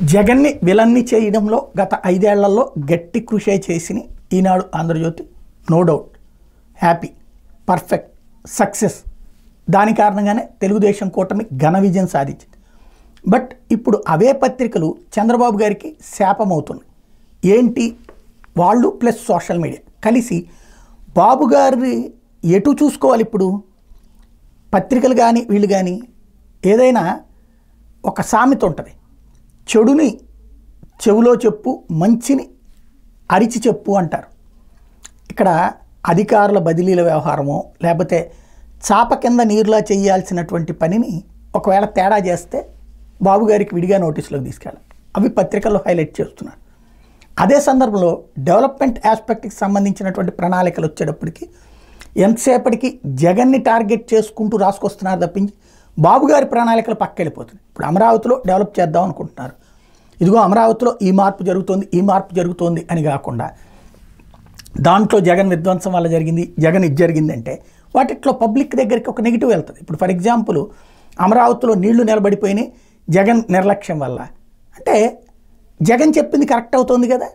జగన్ని విలన్ని చేయడంలో గత 5 ఏళ్లలో గట్టి కృషి చేసి Eenadu Andhra Jyothi no doubt happy perfect success. దాని కారణంగానే తెలుగుదేశం కూటమి ఘన విజయం సాధించింది. బట్ ఇప్పుడు అవే పత్రికలు చంద్రబాబు గారికి శాపమవుతున్నాయి. ఏంటి? వాళ్ళు ప్లస్ సోషల్ మీడియా కలిసి బాబు గారి ఎటు చూసుకోవాలి. ఇప్పుడు పత్రికలు కానీ వీళ్ళు కానీ ఏదైనా ఒక సామెత ఉంటుంది, చెడుని చెవులో చెప్పు, మంచిని అరిచి చెప్పు అంటారు. ఇక్కడ అధికారుల బదిలీల వ్యవహారమో లేకపోతే చాప కింద నీరులా చేయాల్సినటువంటి పనిని ఒకవేళ తేడా చేస్తే బాబు గారికి విడిగా నోటీసులోకి తీసుకెళ్ళాలి. అవి పత్రికల్లో హైలైట్ చేస్తున్నారు. అదే సందర్భంలో డెవలప్మెంట్ ఆస్పెక్ట్కి సంబంధించినటువంటి ప్రణాళికలు వచ్చేటప్పటికి ఎంతసేపటికి జగన్ని టార్గెట్ చేసుకుంటూ రాసుకొస్తున్నారు తప్పించి బాబు గారి ప్రణాళికలు పక్కెళ్ళిపోతుంది. ఇప్పుడు అమరావతిలో డెవలప్ చేద్దాం అనుకుంటున్నారు. ఇదిగో అమరావతిలో ఈ మార్పు జరుగుతోంది, ఈ మార్పు జరుగుతోంది అని కాకుండా దాంట్లో జగన్ విధ్వంసం వల్ల జరిగింది, జగన్ ఇది జరిగిందంటే వాటిట్లో పబ్లిక్ దగ్గరికి ఒక నెగిటివ్ వెళ్తుంది. ఇప్పుడు ఫర్ ఎగ్జాంపుల్ అమరావతిలో నీళ్లు నిలబడిపోయినాయి జగన్ నిర్లక్ష్యం వల్ల అంటే జగన్ చెప్పింది కరెక్ట్ అవుతుంది కదా.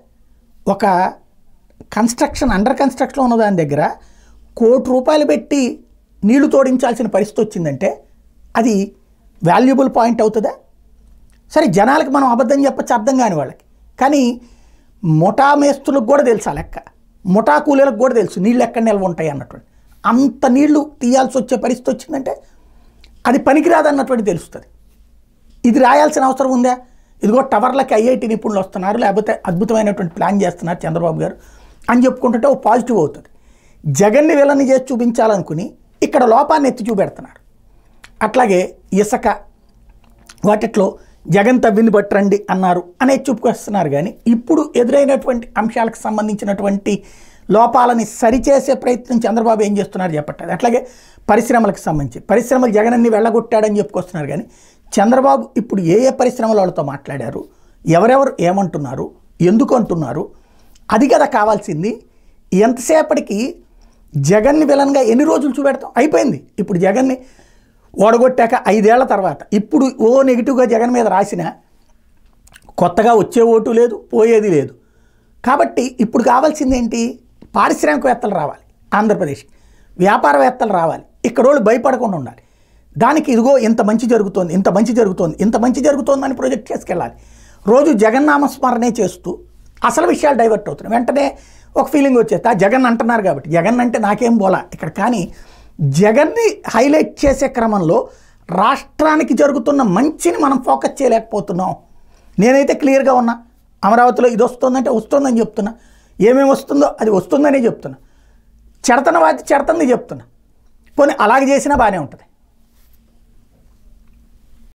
ఒక కన్స్ట్రక్షన్ అండర్ కన్స్ట్రక్షన్లో ఉన్న దాని దగ్గర ₹1,00,00,000 పెట్టి నీళ్లు తోడించాల్సిన పరిస్థితి వచ్చిందంటే అది వాల్యుబుల్ పాయింట్ అవుతుందా? సరే, జనాలకు మనం అబద్ధం చెప్పచ్చు, అర్థం కాని వాళ్ళకి. కానీ ముఠా మేస్తులకు కూడా తెలుసు ఆ లెక్క, ముఠా కూలీలకు కూడా తెలుసు నీళ్ళు ఎక్కడ నిల్వ ఉంటాయి అన్నటువంటి. అంత నీళ్లు తీయాల్సి వచ్చే పరిస్థితి వచ్చిందంటే అది పనికిరాదన్నటువంటి తెలుస్తుంది. ఇది రాయాల్సిన అవసరం ఉందా? ఇదిగో టవర్లకి ఐఐటి నిపుణులు వస్తున్నారు, లేకపోతే అద్భుతమైనటువంటి ప్లాన్ చేస్తున్నారు చంద్రబాబు గారు అని చెప్పుకుంటుంటే ఓ పాజిటివ్ అవుతుంది. జగన్ని విలన్ని చేసి చూపించాలనుకుని ఇక్కడ లోపాన్ని ఎత్తి చూపెడుతున్నారు. అట్లాగే ఇసుక వాటిట్లో జగన్ తవ్వింది పట్టరండి అన్నారు అనేది చూపుకొస్తున్నారు. కానీ ఇప్పుడు ఎదురైనటువంటి అంశాలకు సంబంధించినటువంటి లోపాలని సరిచేసే ప్రయత్నం చంద్రబాబు ఏం చేస్తున్నారు చెప్పట్లేదు. అట్లాగే పరిశ్రమలకు సంబంధించి పరిశ్రమలు జగన్ అన్ని వెళ్ళగొట్టాడని చెప్పుకొస్తున్నారు. కానీ చంద్రబాబు ఇప్పుడు ఏ ఏ పరిశ్రమల వాళ్ళతో మాట్లాడారు, ఎవరెవరు ఏమంటున్నారు, ఎందుకు అంటున్నారు, అది కదా కావాల్సింది. ఎంతసేపటికి జగన్ని విలన్గా ఎన్ని రోజులు చూపెడతాం? అయిపోయింది. ఇప్పుడు జగన్ని ఓడగొట్టాక 5 ఏళ్ల తర్వాత ఇప్పుడు ఓ నెగిటివ్గా జగన్ మీద రాసినా కొత్తగా వచ్చే ఓటు లేదు, పోయేది లేదు. కాబట్టి ఇప్పుడు కావాల్సింది ఏంటి? పారిశ్రామికవేత్తలు రావాలి ఆంధ్రప్రదేశ్కి, వ్యాపారవేత్తలు రావాలి, ఇక్కడ వాళ్ళు భయపడకుండా ఉండాలి. దానికి ఇదిగో ఇంత మంచి జరుగుతోంది, ఇంత మంచి జరుగుతోంది, ఇంత మంచి జరుగుతోందని ప్రొజెక్ట్ చేసుకెళ్ళాలి. రోజు జగన్నామస్మరణే చేస్తూ అసలు విషయాలు డైవర్ట్ అవుతున్నాయి. వెంటనే ఒక ఫీలింగ్ వచ్చేది, జగన్ అంటున్నారు కాబట్టి జగన్ అంటే నాకేం బోలా ఇక్కడ. కానీ జగన్ని హైలైట్ చేసే క్రమంలో రాష్ట్రానికి జరుగుతున్న మంచిని మనం ఫోకస్ చేయలేకపోతున్నాం. నేనైతే క్లియర్గా ఉన్నా, అమరావతిలో ఇది వస్తుందంటే వస్తుందని చెప్తున్నా, ఏమేమి వస్తుందో అది వస్తుందనే చెప్తున్నా, చెడతన వాటి చెడతంది చెప్తున్నా. పోనీ అలాగే చేసినా బాగానే ఉంటుంది.